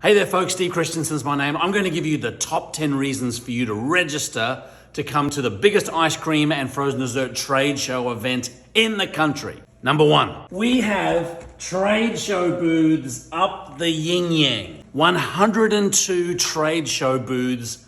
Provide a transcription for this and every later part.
Hey there folks, Steve Christensen's my name. I'm going to give you the top 10 reasons for you to register to come to the biggest ice cream and frozen dessert trade show event in the country. Number one, we have trade show booths up the yin yang. 102 trade show booths,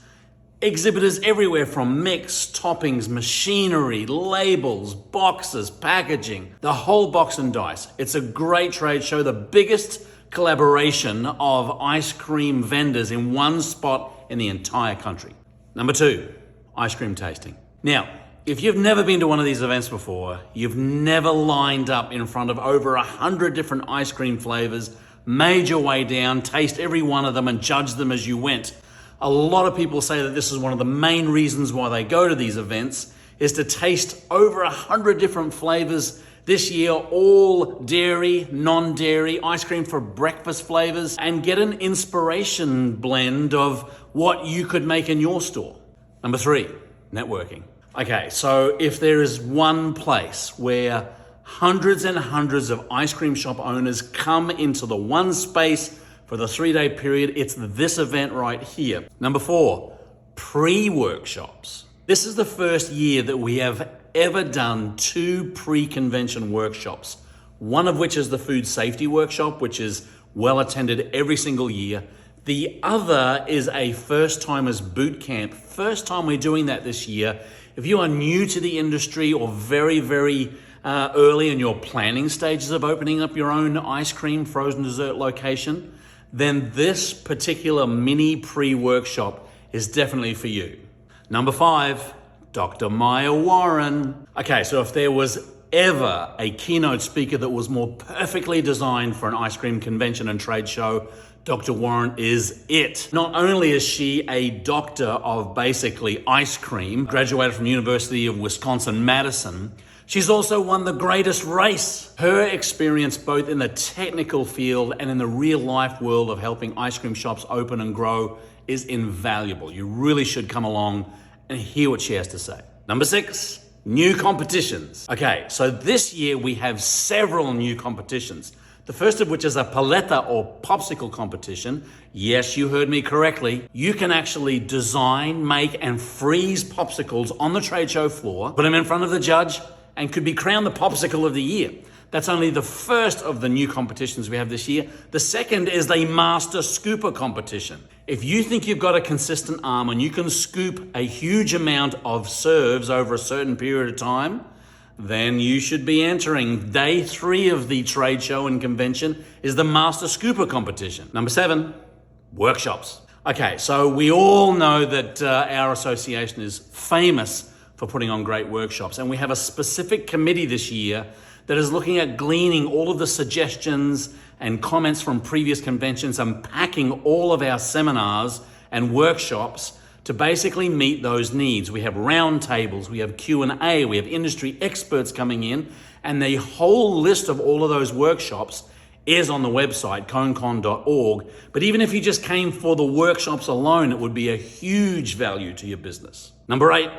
exhibitors everywhere from mix, toppings, machinery, labels, boxes, packaging, the whole box and dice. It's a great trade show, the biggest collaboration of ice cream vendors in one spot in the entire country. Number two, ice cream tasting. Now, if you've never been to one of these events before, you've never lined up in front of over 100 different ice cream flavors, made your way down, taste every one of them and judge them as you went. A lot of people say that this is one of the main reasons why they go to these events, is to taste over 100 different flavors this year, all dairy, non-dairy, ice cream for breakfast flavors, and get an inspiration blend of what you could make in your store. Number three, networking. Okay, so if there is one place where hundreds and hundreds of ice cream shop owners come into the one space for the 3-day period, it's this event right here. Number four, pre-workshops. This is the first year that we have ever done 2 pre-convention workshops, one of which is the food safety workshop, which is well attended every single year. The other is a first-timers boot camp. First time we're doing that this year. If you are new to the industry or very early in your planning stages of opening up your own ice cream frozen dessert location, then this particular mini pre-workshop is definitely for you. Number five, Dr. Maya Warren. Okay, so if there was ever a keynote speaker that was more perfectly designed for an ice cream convention and trade show, Dr. Warren is it. Not only is she a doctor of basically ice cream, graduated from University of Wisconsin-Madison, she's also won the greatest race. Her experience both in the technical field and in the real life world of helping ice cream shops open and grow is invaluable. You really should come along and hear what she has to say. Number six, new competitions. Okay, so this year we have several new competitions. The first of which is a paleta or popsicle competition. Yes, you heard me correctly. You can actually design, make, and freeze popsicles on the trade show floor, put them in front of the judge, and could be crowned the popsicle of the year. That's only the first of the new competitions we have this year. The second is the Master Scooper competition. If you think you've got a consistent arm and you can scoop a huge amount of serves over a certain period of time, then you should be entering. Day 3 of the trade show and convention is the Master Scooper competition. Number 7, workshops. Okay, so we all know that our association is famous for putting on great workshops, and we have a specific committee this year that is looking at gleaning all of the suggestions and comments from previous conventions and packing all of our seminars and workshops to basically meet those needs. We have round tables, we have Q&A, we have industry experts coming in, and the whole list of all of those workshops is on the website, conecon.org. But even if you just came for the workshops alone, it would be a huge value to your business. Number 8,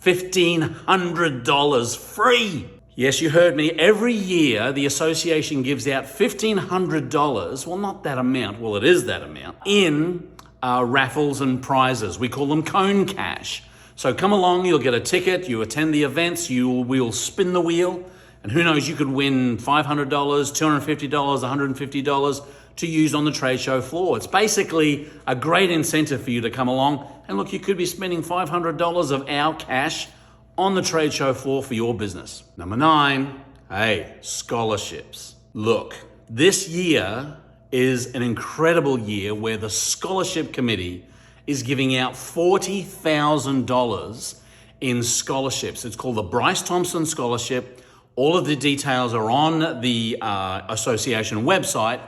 $1,500 free. Yes, you heard me. Every year, the association gives out $1,500, well, not that amount, well, it is that amount, in raffles and prizes. We call them Cone Cash. So come along, you'll get a ticket, you attend the events, we'll spin the wheel, and who knows, you could win $500, $250, $150 to use on the trade show floor. It's basically a great incentive for you to come along, and look, you could be spending $500 of our cash on the trade show floor for your business. Number 9, scholarships. Look, this year is an incredible year where the scholarship committee is giving out $40,000 in scholarships. It's called the Bryce Thompson Scholarship. All of the details are on the association website,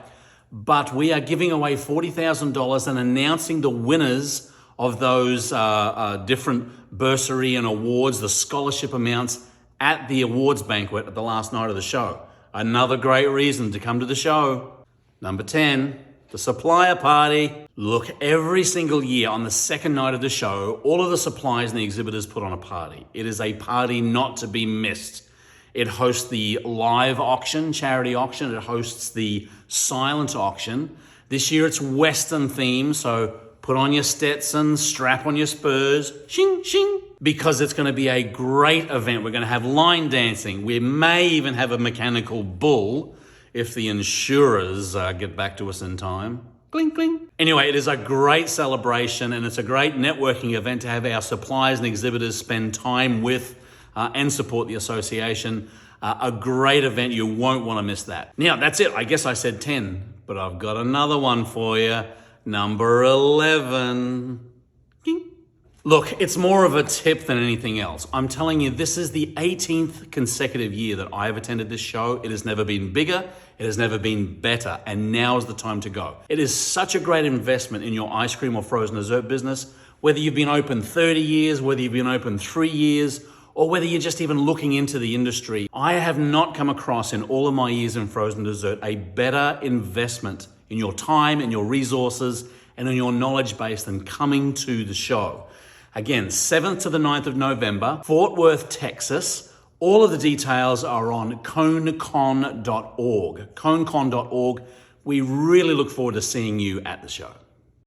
but we are giving away $40,000 and announcing the winners of those different bursary and awards, the scholarship amounts, at the awards banquet at the last night of the show. Another great reason to come to the show. Number 10, the supplier party. Look, every single year on the second night of the show, all of the suppliers and the exhibitors put on a party. It is a party not to be missed. It hosts the live auction, charity auction. It hosts the silent auction. This year it's Western themed, so put on your Stetson, strap on your Spurs, shing, shing, because it's going to be a great event. We're going to have line dancing. We may even have a mechanical bull if the insurers get back to us in time. Clink, clink. Anyway, it is a great celebration and it's a great networking event to have our suppliers and exhibitors spend time with and support the association. A great event. You won't want to miss that. Now, that's it. I guess I said 10, but I've got another one for you. Number 11. Look, it's more of a tip than anything else. I'm telling you, this is the 18th consecutive year that I have attended this show. It has never been bigger. It has never been better. And now is the time to go. It is such a great investment in your ice cream or frozen dessert business. Whether you've been open 30 years, whether you've been open 3 years, or whether you're just even looking into the industry, I have not come across in all of my years in frozen dessert a better investment in your time and your resources and in your knowledge base than coming to the show. Again, 7th to the 9th of November, Fort Worth, Texas. All of the details are on conecon.org. conecon.org. We really look forward to seeing you at the show.